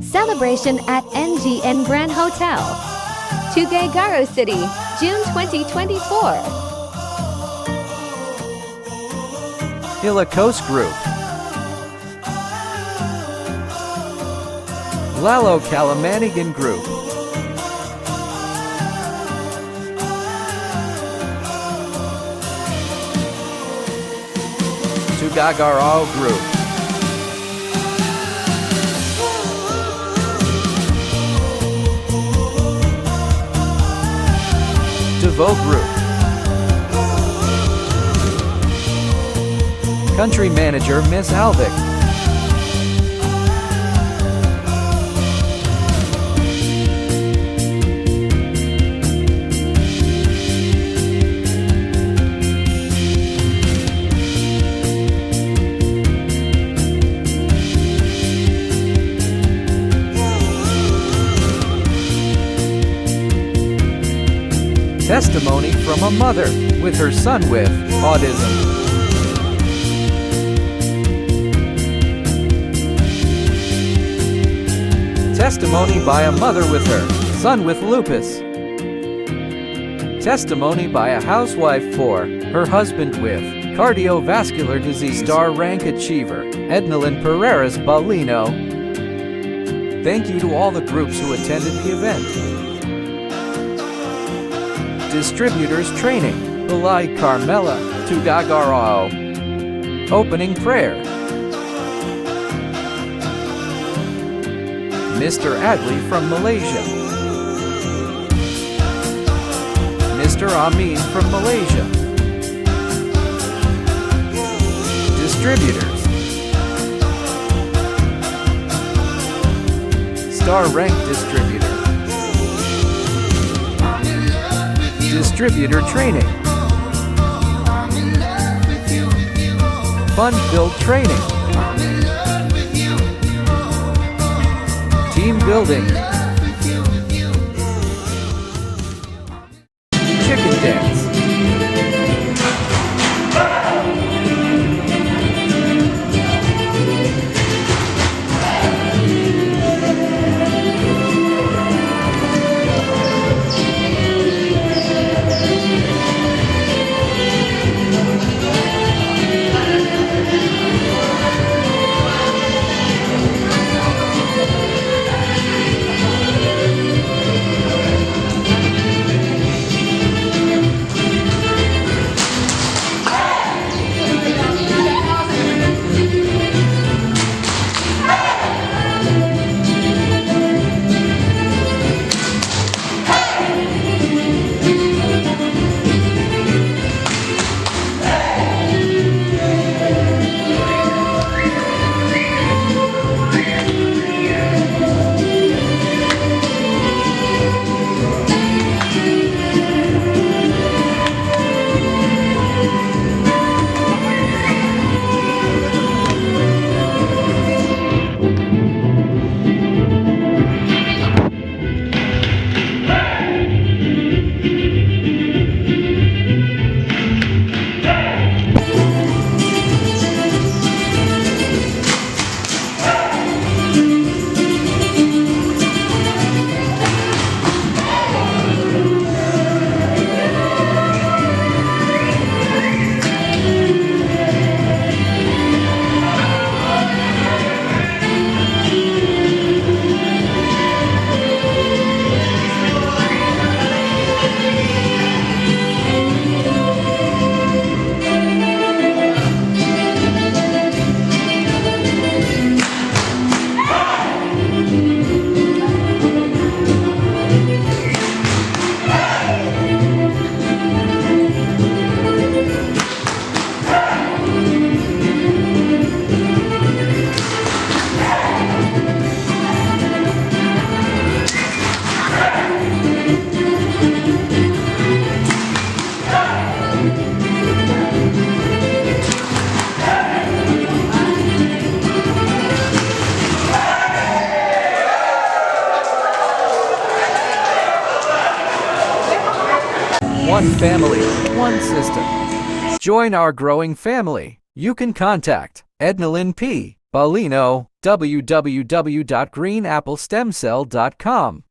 Celebration at NGN Grand Hotel, Tuguegarao City, June 2024. Ilocos Group, Lalo Calamanigan Group, Tuguegarao Group, Devo Group, Country Manager Miss Alvic, Testimony from a mother with her son with autism. Testimony by a mother with her son with lupus. Testimony by a housewife for her husband with cardiovascular disease. Star Rank Achiever, Ednalyn Pereira's Balino. Thank you to all the groups who attended the event. Distributors Training, Balay Carmela, Tuguegarao. Opening Prayer, Mr. Adley from Malaysia, Mr. Amin from Malaysia. Distributors, Star Rank Distributor, Distributor Training, Fun-Filled Training, Team Building, Chicken Dance, One family, one system. Join our growing family. You can contact Ednalyn P. Ballino, www.greenapplestemcell.com.